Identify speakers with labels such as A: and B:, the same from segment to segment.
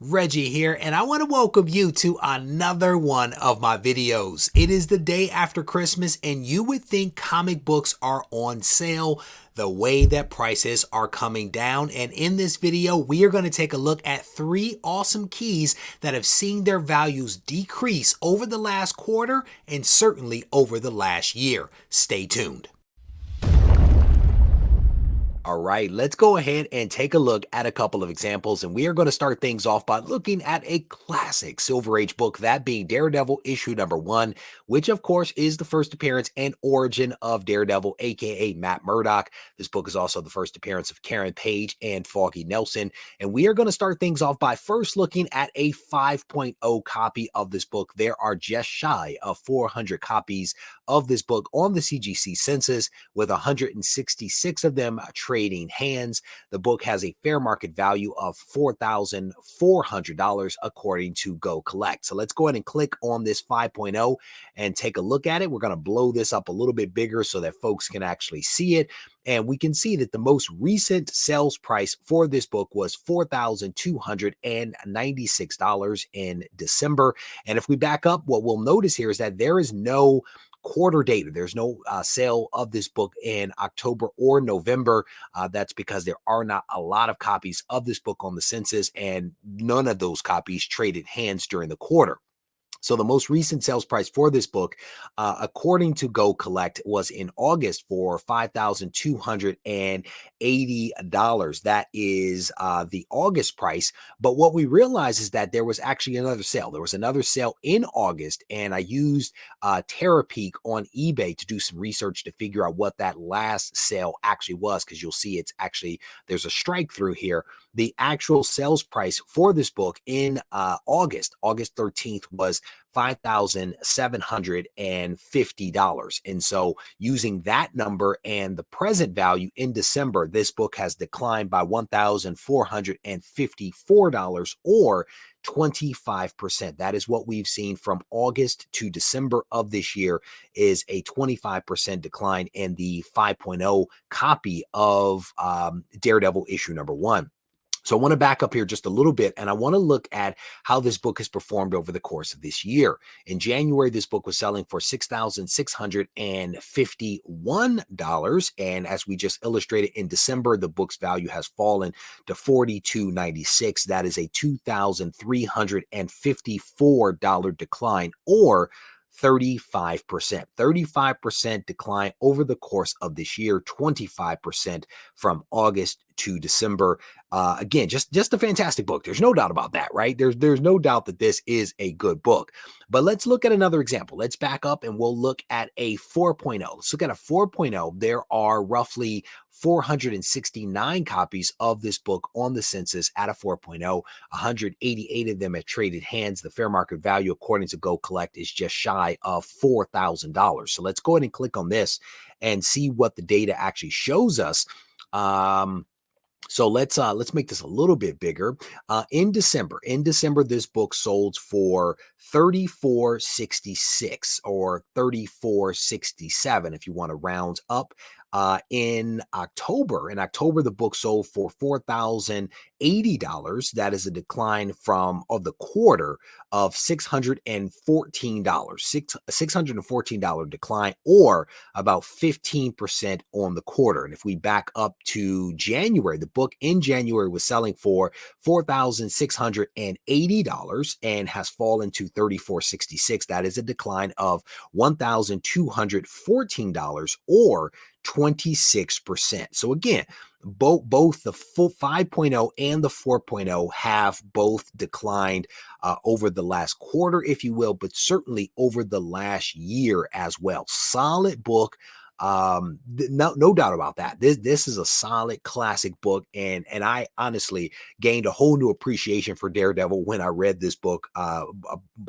A: Reggie here, and I want to welcome you to another one of my videos. It is the day after Christmas, and you would think comic books are on sale the way that prices are coming down. And in this video, we are going to take a look at 3 awesome keys that have seen their values decrease over the last quarter and certainly over the last year. Stay tuned. All right, let's go ahead and take a look at a couple of examples, and we are going to start things off by looking at a classic Silver Age book, that being Daredevil issue number 1, which of course is the first appearance and origin of Daredevil, aka Matt Murdock. This book is also the first appearance of Karen Page and Foggy Nelson, and we are going to start things off by first looking at a 5.0 copy of this book. There are just shy of 400 copies of this book on the CGC census, with 166 of them trading hands. The book has a fair market value of $4,400 according to Go Collect. So let's go ahead and click on this 5.0 and take a look at it. We're going to blow this up a little bit bigger so that folks can actually see it. And we can see that the most recent sales price for this book was $4,296 in December. And if we back up, what we'll notice here is that there is no quarter data. There's no sale of this book in October or November. That's because there are not a lot of copies of this book on the census, and none of those copies traded hands during the quarter. So the most recent sales price for this book, according to Go Collect, was in August for $5,280. That is the August price. But what we realized is that there was actually another sale. There was another sale in August, and I used Terapeak on eBay to do some research to figure out what that last sale actually was, because you'll see it's actually, there's a strike through here. The actual sales price for this book in August 13th, was $5,750. And so using that number and the present value in December, this book has declined by $1,454, or 25%. That is what we've seen from August to December of this year, is a 25% decline in the 5.0 copy of Daredevil issue number 1. So I want to back up here just a little bit, and I want to look at how this book has performed over the course of this year. In January, this book was selling for $6,651. And as we just illustrated, in December, the book's value has fallen to $42.96. That is a $2,354 decline, or 35% decline over the course of this year, 25% from August to December. Again, just a fantastic book. There's no doubt about that, right? There's no doubt that this is a good book. But let's look at another example. Let's back up and we'll look at a 4.0. Let's look at a 4.0. There are roughly 469 copies of this book on the census at a 4.0. 188 of them have traded hands. The fair market value, according to Go Collect, is just shy of $4,000. So let's go ahead and click on this and see what the data actually shows us. So let's make this a little bit bigger. In December, this book sold for $34.66 or $34.67 if you want to round up. In October, the book sold for $4,080. That is a decline of the quarter of $614, $614 decline, or about 15% on the quarter. And if we back up to January, the book in January was selling for $4,680 and has fallen to $34.66. That is a decline of $1,214, or 26%. So again, both the full 5.0 and the 4.0 have both declined over the last quarter, if you will, but certainly over the last year as well. Solid book. No doubt about that. This is a solid classic book, and I honestly gained a whole new appreciation for Daredevil when I read this book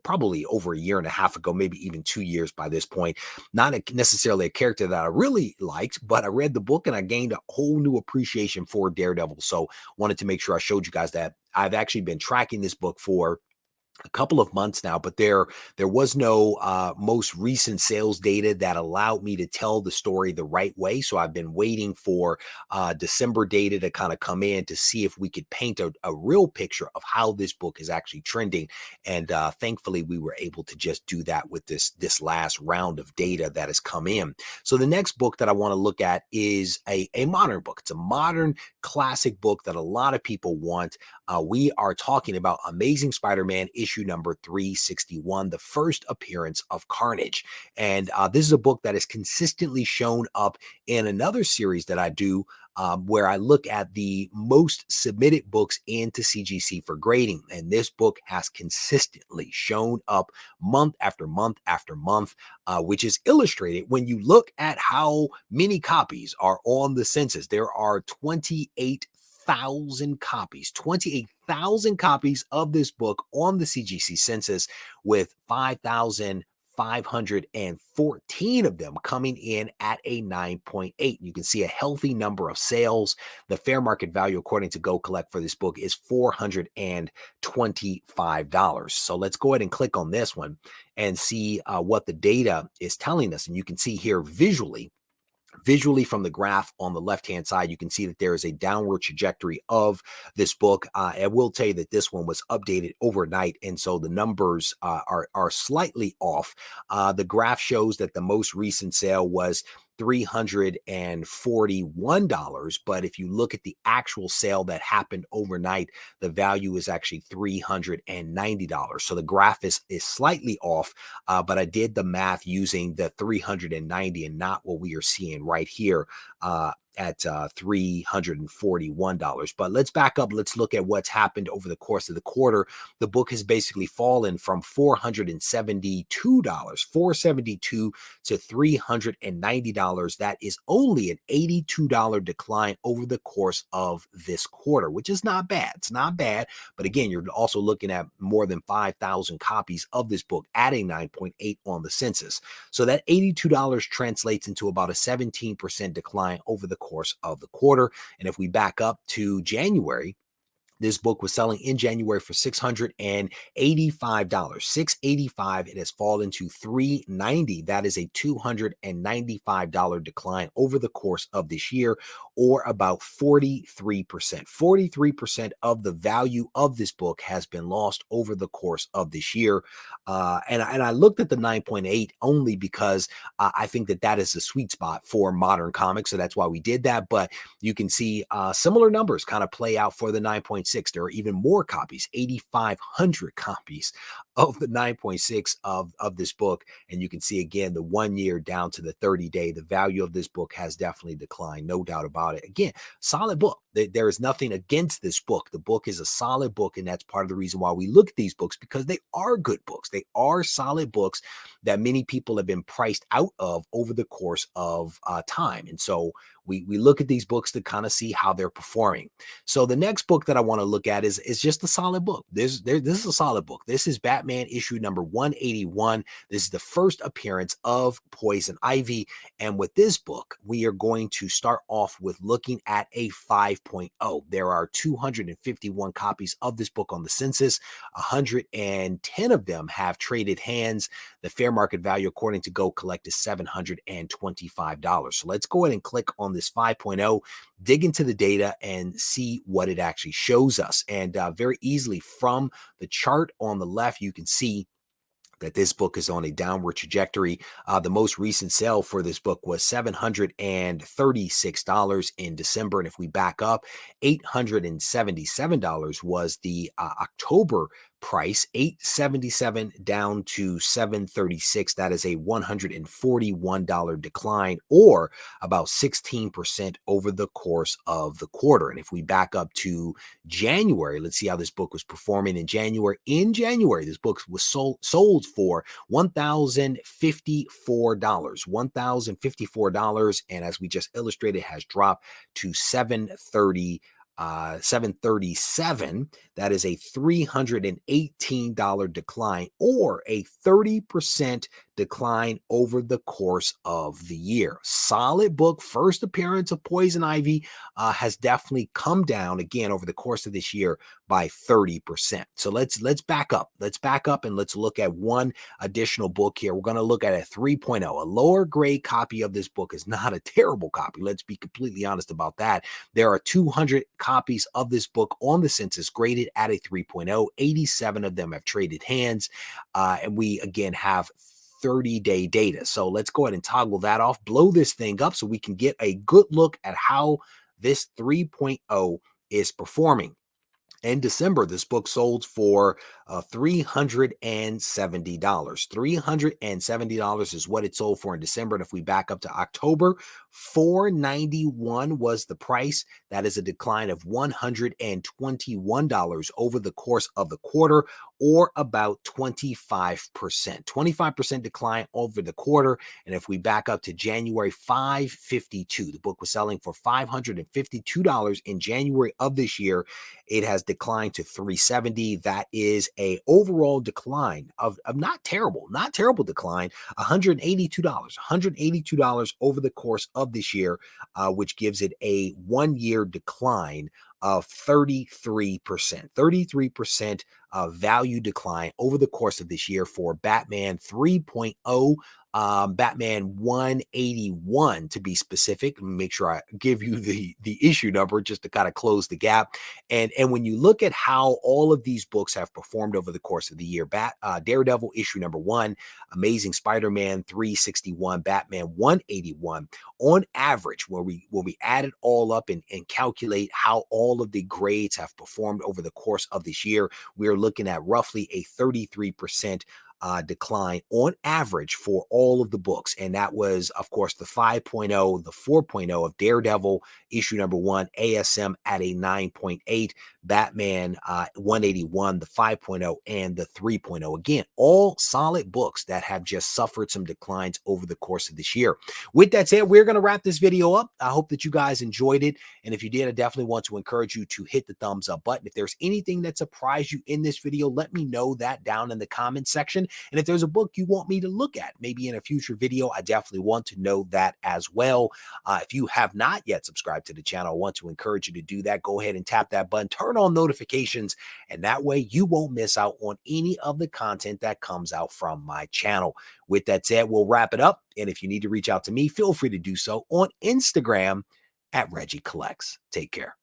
A: probably over a year and a half ago, maybe even 2 years by this point. Not necessarily a character that I really liked, but I read the book and I gained a whole new appreciation for Daredevil. So wanted to make sure I showed you guys that. I've actually been tracking this book for a couple of months now, but there was no most recent sales data that allowed me to tell the story the right way. So I've been waiting for December data to kind of come in to see if we could paint a real picture of how this book is actually trending. And thankfully, we were able to just do that with this last round of data that has come in. So the next book that I want to look at is a modern book. It's a modern classic book that a lot of people want. We are talking about Amazing Spider-Man issue number 361, the first appearance of Carnage. And this is a book that is consistently shown up in another series that I do, where I look at the most submitted books into CGC for grading. And this book has consistently shown up month after month after month, which is illustrated when you look at how many copies are on the census. There are 28,000 copies, 28,000 copies of this book on the CGC census, with 5,514 of them coming in at a 9.8. You can see a healthy number of sales. The fair market value, according to Go Collect, for this book is $425. So let's go ahead and click on this one and see what the data is telling us. And you can see here visually from the graph on the left-hand side, you can see that there is a downward trajectory of this book. I will tell you that this one was updated overnight, and so the numbers are slightly off. The graph shows that the most recent sale was $341, but if you look at the actual sale that happened overnight, the value is actually $390. So the graph is slightly off, but I did the math using the 390 and not what we are seeing right here at $341. But let's back up. Let's look at what's happened over the course of the quarter. The book has basically fallen from $472, $472 to $390. That is only an $82 decline over the course of this quarter, which is not bad. It's not bad. But again, you're also looking at more than 5,000 copies of this book, adding 9.8 on the census. So that $82 translates into about a 17% decline over the course of the quarter. And if we back up to January, this book was selling in January for $685. $685. It has fallen to $390. That is a $295 decline over the course of this year, or about 43%. 43% of the value of this book has been lost over the course of this year. And I looked at the 9.8 only because I think that is the sweet spot for modern comics. So that's why we did that. But you can see similar numbers kind of play out for the 9.6. There are even more copies, 8,500 copies of the 9.6 of this book. And you can see again, the 1 year down to the 30-day, the value of this book has definitely declined. No doubt about it. Again, solid book. There is nothing against this book. The book is a solid book. And that's part of the reason why we look at these books, because they are good books. They are solid books that many people have been priced out of over the course of time. And so we look at these books to kind of see how they're performing. So the next book that I want to look at is just a solid book. This is a solid book. This is Batman issue number 181. This is the first appearance of Poison Ivy. And with this book, we are going to start off with looking at a 5.0. There are 251 copies of this book on the census. 110 of them have traded hands. The fair market value, according to Go Collect, is $725. So let's go ahead and click on this 5.0, dig into the data and see what it actually shows us. And very easily from the chart on the left, you can see that this book is on a downward trajectory. The most recent sale for this book was $736 in December. And if we back up, $877 was the October price, $877 down to $736. That is a $141 decline, or about 16% over the course of the quarter. And if we back up to January, let's see how this book was performing in January. In January, this book was sold for $1,054. $1,054. And as we just illustrated, has dropped to $737. That is a $318 decline, or a 30% decline over the course of the year. Solid book. First appearance of Poison Ivy has definitely come down again over the course of this year by 30%. So let's back up. Let's back up and let's look at one additional book here. We're going to look at a 3.0. A lower grade copy of this book is not a terrible copy. Let's be completely honest about that. There are 200 copies of this book on the census graded at a 3.0. 87 of them have traded hands. And we again have 30-day data. So let's go ahead and toggle that off, blow this thing up so we can get a good look at how this 3.0 is performing. In December, this book sold for $370. $370 is what it sold for in December. And if we back up to October, $491 was the price. That is a decline of $121 over the course of the quarter, or about 25%. 25% decline over the quarter. And if we back up to January, $552. The book was selling for $552 in January of this year. It has declined to $370. That is a overall decline of not terrible decline, $182 over the course of this year, which gives it a 1-year decline of 33%. 33% value decline over the course of this year for Batman 3.0. Batman 181 to be specific. Make sure I give you the issue number just to kind of close the gap. And when you look at how all of these books have performed over the course of the year, Daredevil issue number 1, Amazing Spider-Man 361, Batman 181, on average, where we add it all up and calculate how all of the grades have performed over the course of this year, we're looking at roughly a 33% decline on average for all of the books. And that was, of course, the 5.0, the 4.0 of Daredevil issue number 1, ASM at a 9.8, Batman 181, the 5.0, and the 3.0. Again, all solid books that have just suffered some declines over the course of this year. With that said, we're going to wrap this video up. I hope that you guys enjoyed it. And if you did, I definitely want to encourage you to hit the thumbs up button. If there's anything that surprised you in this video, let me know that down in the comment section. And if there's a book you want me to look at, maybe in a future video, I definitely want to know that as well. If you have not yet subscribed to the channel, I want to encourage you to do that. Go ahead and tap that button, turn on notifications, and that way you won't miss out on any of the content that comes out from my channel. With that said, we'll wrap it up. And if you need to reach out to me, feel free to do so on Instagram at Regie Collects. Take care.